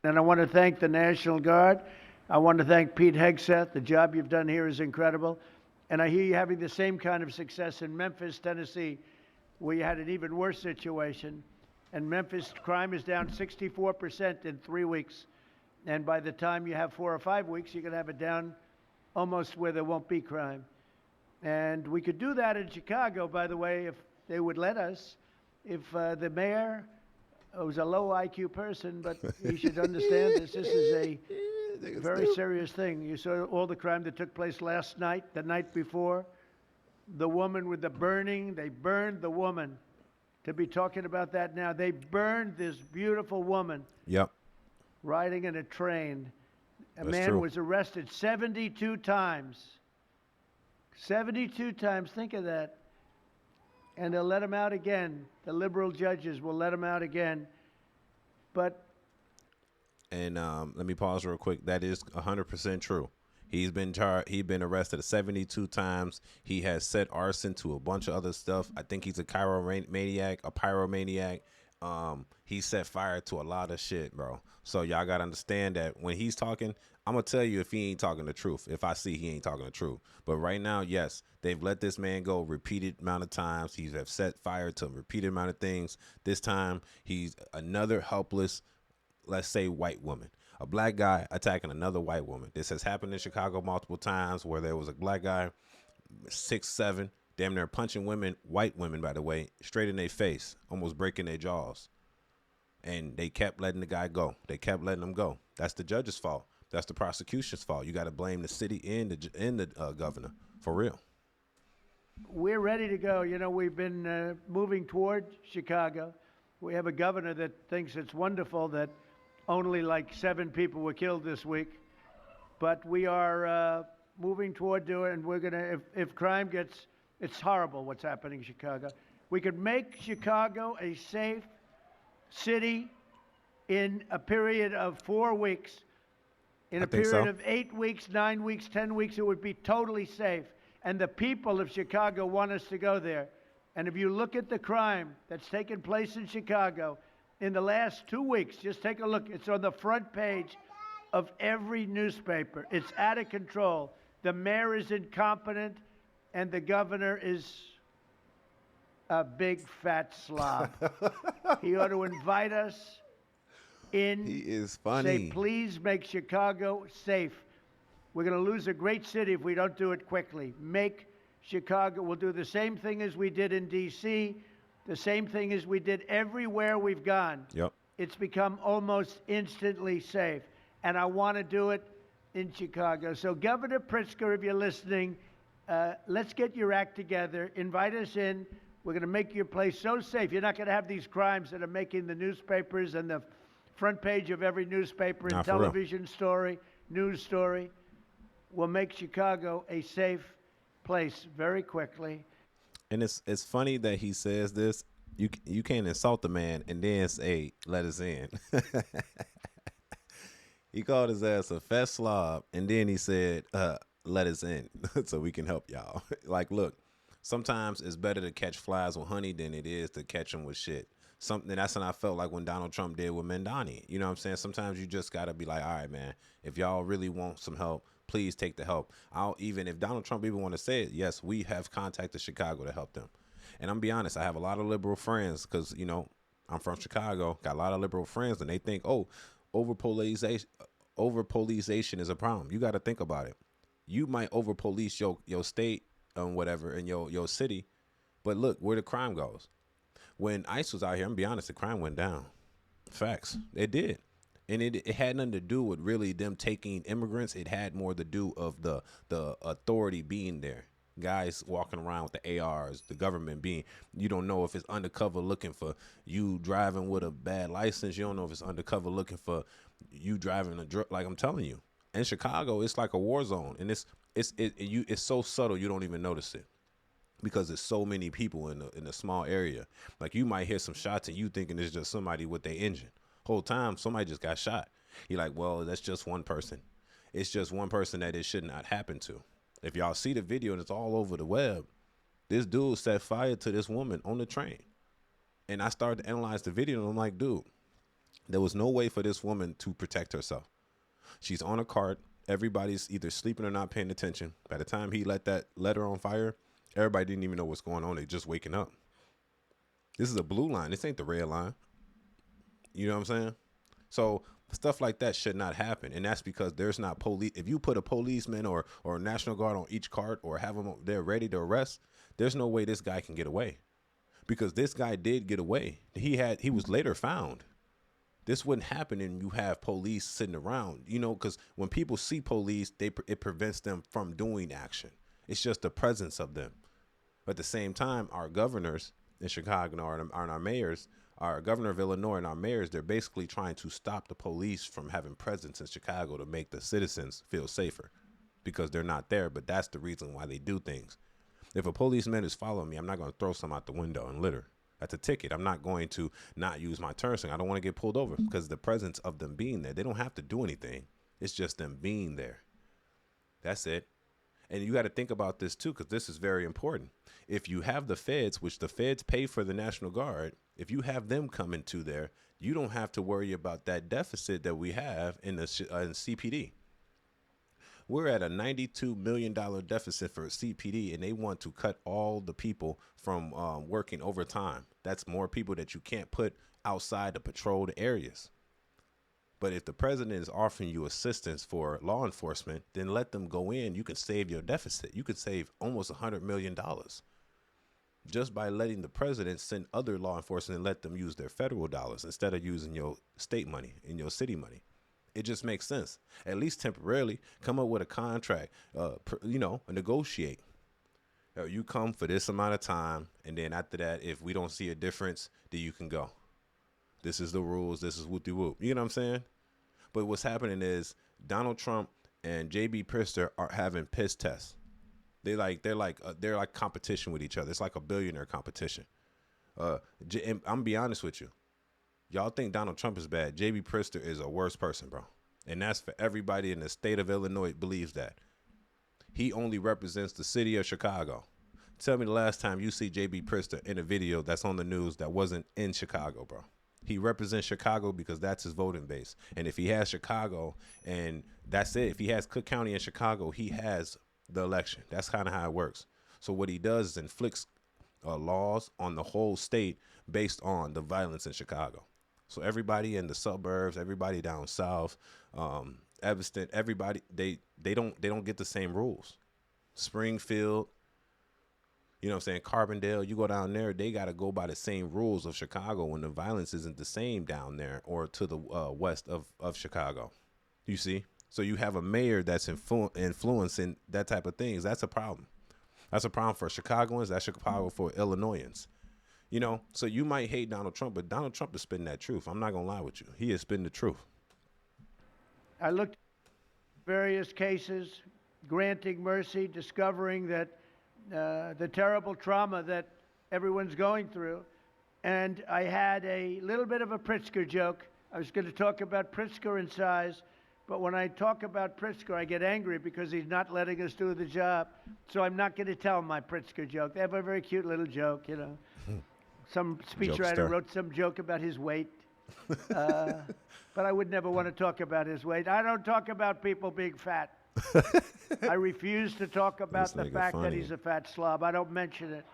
And I want to thank the National Guard. I want to thank Pete Hegseth. The job you've done here is incredible. And I hear you having the same kind of success in Memphis, Tennessee, where you had an even worse situation. And Memphis crime is down 64% in 3 weeks. And by the time you have 4 or 5 weeks, you're going to have it down almost where there won't be crime. And we could do that in Chicago, by the way, if they would let us. If the mayor, who's a low IQ person, but he should understand this. This is a very serious thing. You saw all the crime that took place last night, the night before. The woman with the burning, they burned the woman. To be talking about that now, they burned this beautiful woman. Yep. Riding in a train. A That's man true. was arrested 72 times. 72 times, think of that. And they'll let him out again. The liberal judges will let him out again. But And let me pause real quick. That is 100% true. He's been charged. He's been arrested 72 times. He has set arson to a bunch of other stuff. I think he's a pyromaniac. He set fire to a lot of shit, bro. So y'all gotta understand that when he's talking, I'm gonna tell you if he ain't talking the truth. If I see he ain't talking the truth. But right now, yes, they've let this man go repeated amount of times. He's have set fire to a repeated amount of things. This time, he's another helpless, let's say, white woman. A black guy attacking another white woman. This has happened in Chicago multiple times where there was a black guy, 6'7", damn near punching women, white women, by the way, straight in their face, almost breaking their jaws. And they kept letting the guy go. They kept letting him go. That's the judge's fault. That's the prosecution's fault. You got to blame the city and the governor, for real. we're ready to go. You know, we've been moving toward Chicago. We have a governor that thinks it's wonderful that only like 7 people were killed this week. But we are moving toward doing, and we're going to, if crime gets, it's horrible what's happening in Chicago. We could make Chicago a safe city in a period of 4 weeks. In I a think period so. of 8 weeks, 9 weeks, 10 weeks, it would be totally safe. And the people of Chicago want us to go there. And if you look at the crime that's taken place in Chicago in the last 2 weeks, just take a look. It's on the front page of every newspaper. It's out of control. The mayor is incompetent, and the governor is a big fat slob. He ought to invite us in. He is Say, funny. please make Chicago safe. We're going to lose a great city if we don't do it quickly. Make Chicago. We'll do the same thing as we did in D.C., the same thing as we did everywhere we've gone. Yep. It's become almost instantly safe. And I want to do it in Chicago. So, Governor Pritzker, if you're listening, let's get your act together. Invite us in. We're going to make your place so safe. You're not going to have these crimes that are making the newspapers and the front page of every newspaper and Nah, for real. television story, news story. We'll make Chicago a safe place very quickly. And it's funny that he says this. You can't insult the man and then say let us in. He called his ass a fat slob, and then he said, let us in so we can help y'all. Like, look, sometimes it's better to catch flies with honey than it is to catch them with shit. Something that's what I felt like when Donald Trump did with Mandani. You know what I'm saying? Sometimes you just got to be like, all right, man, if y'all really want some help, please take the help. Even if Donald Trump even want to say it, yes, we have contacted Chicago to help them. And I'm be honest, I have a lot of liberal friends because, you know, I'm from Chicago, got a lot of liberal friends, and they think, oh, over policeation is a problem. You got to think about it. You might over police your state and whatever in your city, but look where the crime goes. When ICE was out here, I'm gonna be honest, the crime went down. Facts, it did, and it had nothing to do with really them taking immigrants. It had more to do of the authority being there. Guys walking around with the ARs, the government being, you don't know if it's undercover looking for you driving with a bad license. You don't know if it's undercover looking for you driving a drug. Like I'm telling you, in Chicago, it's like a war zone, and it's so subtle you don't even notice it because there's so many people in a small area. Like you might hear some shots and you thinking it's just somebody with their engine. Whole time somebody just got shot. You're like, well, that's just one person. It's just one person that it should not happen to. If y'all see the video and it's all over the web, this dude set fire to this woman on the train. And I started to analyze the video and I'm like, dude, There was no way for this woman to protect herself. She's on a cart. Everybody's either sleeping or not paying attention. By the time he let her on fire, everybody didn't even know what's going on. They just waking up. This is a blue line. This ain't the red line. You know what I'm saying? So stuff like that should not happen. And that's because there's not police. If you put a policeman or a National Guard on each cart or have them there ready to arrest, there's no way this guy can get away. Because this guy did get away. He was later found. This wouldn't happen and you have police sitting around, because when people see police, it prevents them from doing action. It's just the presence of them. But at the same time, our governors in Chicago and our mayors, our governor of Illinois and our mayors, they're basically trying to stop the police from having presence in Chicago to make the citizens feel safer because they're not there. But that's the reason why they do things. If a policeman is following me, I'm not going to throw some out the window and litter. That's a ticket. I'm not going to not use my turn signal. I don't want to get pulled over because the presence of them being there, they don't have to do anything. It's just them being there. That's it. And you got to think about this too, because this is very important. If you have the feds, which the feds pay for the National Guard, if you have them coming to there, you don't have to worry about that deficit that we have in the in CPD. We're at a $92 million deficit for CPD, and they want to cut all the people from working overtime. That's more people that you can't put outside the patrolled areas. But if the president is offering you assistance for law enforcement, then let them go in. You can save your deficit. You could save almost $100 million just by letting the president send other law enforcement and let them use their federal dollars instead of using your state money and your city money. It just makes sense. At least temporarily, come up with a contract, negotiate. You come for this amount of time, and then after that, if we don't see a difference, then you can go. This is the rules. This is whoop-de-whoop. You know what I'm saying? But what's happening is Donald Trump and J.B. Pritzker are having piss tests. They're like competition with each other. It's like a billionaire competition. And I'm gonna be honest with you. Y'all think Donald Trump is bad. J.B. Pritzker is a worse person, bro. And that's for everybody in the state of Illinois believes that. He only represents the city of Chicago. Tell me the last time you see J.B. Pritzker in a video that's on the news that wasn't in Chicago, bro. He represents Chicago because that's his voting base. And if he has Chicago and that's it, if he has Cook County and Chicago, he has the election. That's kind of how it works. So what he does is inflicts laws on the whole state based on the violence in Chicago. So everybody in the suburbs, everybody down south, Evanston, everybody, they don't get the same rules. Springfield, you know what I'm saying, Carbondale, you go down there, they got to go by the same rules of Chicago when the violence isn't the same down there or to the west of Chicago. You see? So you have a mayor that's influencing that type of things. That's a problem. That's a problem for Chicagoans. That's a problem for Illinoisans. So you might hate Donald Trump, but Donald Trump is spitting that truth. I'm not going to lie with you. He is spitting the truth. I looked at various cases, granting mercy, discovering that the terrible trauma that everyone's going through. And I had a little bit of a Pritzker joke. I was going to talk about Pritzker in size, but when I talk about Pritzker, I get angry because he's not letting us do the job. So I'm not going to tell my Pritzker joke. They have a very cute little joke, Some speechwriter Jokester. wrote some joke about his weight. But I would never want to talk about his weight. I don't talk about people being fat. I refuse to talk about This the nigga fact that funny. he's a fat slob. I don't mention it.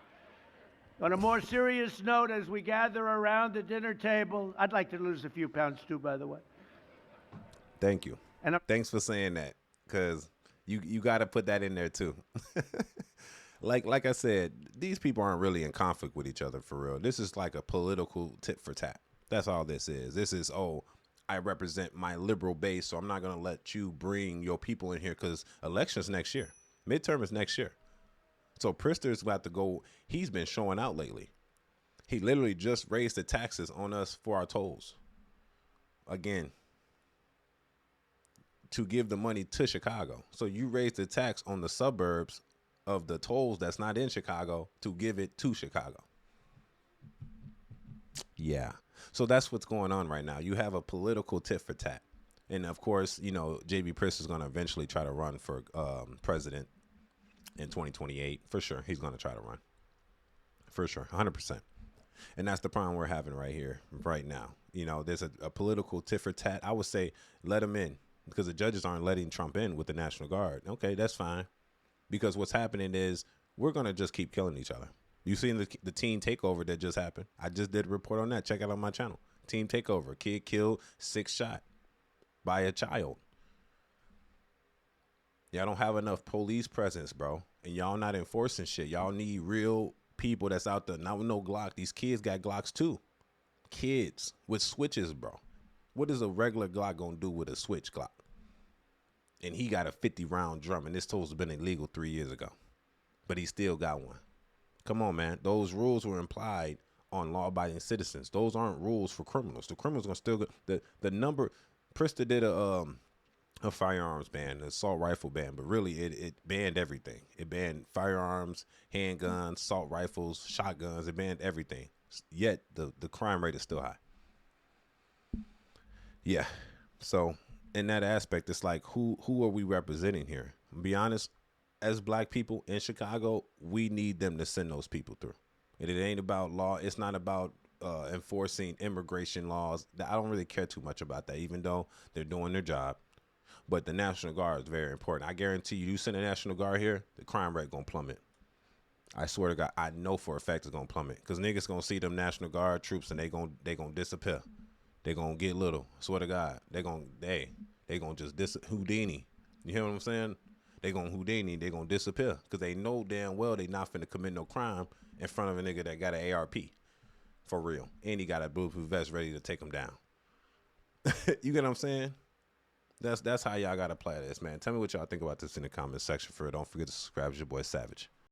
On a more serious note, as we gather around the dinner table, I'd like to lose a few pounds too, by the way. Thank you. And Thanks for saying that, because you got to put that in there too. Like I said, these people aren't really in conflict with each other for real. This is like a political tit for tat. That's all this is. This is, I represent my liberal base, so I'm not going to let you bring your people in here because election's next year. Midterm is next year. So Pritzker's about to go. He's been showing out lately. He literally just raised the taxes on us for our tolls. Again, to give the money to Chicago. So you raise the tax on the suburbs of the tolls that's not in Chicago to give it to Chicago. Yeah. So that's what's going on right now. You have a political tit for tat. And of course, J.B. Pritzker is going to eventually try to run for president in 2028. For sure. He's going to try to run. For sure. 100%. And that's the problem we're having right here, right now. You know, there's a political tit for tat. I would say let them in because the judges aren't letting Trump in with the National Guard. Okay, that's fine. Because what's happening is we're going to just keep killing each other. You seen the teen takeover that just happened? I just did a report on that. Check it out on my channel. Teen takeover. Kid killed, 6 shot by a child. Y'all don't have enough police presence, bro. And y'all not enforcing shit. Y'all need real people that's out there. Not with no Glock. These kids got Glocks too. Kids with switches, bro. What is a regular Glock gonna do with a switch Glock? And he got a 50-round drum, and this tool's been illegal 3 years ago. But he still got one. Come on, man. Those rules were implied on law-abiding citizens. Those aren't rules for criminals. The criminals gonna still get the number. Pritzker did a firearms ban, an assault rifle ban, but really it banned everything. It banned firearms, handguns, assault rifles, shotguns. It banned everything. Yet the crime rate is still high. Yeah. So in that aspect, it's like who are we representing here? To be honest, as black people in Chicago, we need them to send those people through. And it ain't about law. It's not about enforcing immigration laws. I don't really care too much about that, even though they're doing their job. But the National Guard is very important. I guarantee you send the National Guard here, the crime rate gonna plummet. I swear to God, I know for a fact it's gonna plummet. Cause niggas gonna see them National Guard troops and they gonna disappear. They gonna get little. Swear to God, they gonna just Houdini. You hear what I'm saying? They gonna Houdini. They gonna disappear because they know damn well they not finna commit no crime in front of a nigga that got an ARP for real, and he got a bulletproof vest ready to take him down. You get what I'm saying? That's how y'all gotta play this, man. Tell me what y'all think about this in the comment section. For it, don't forget to subscribe. It's your boy Savage.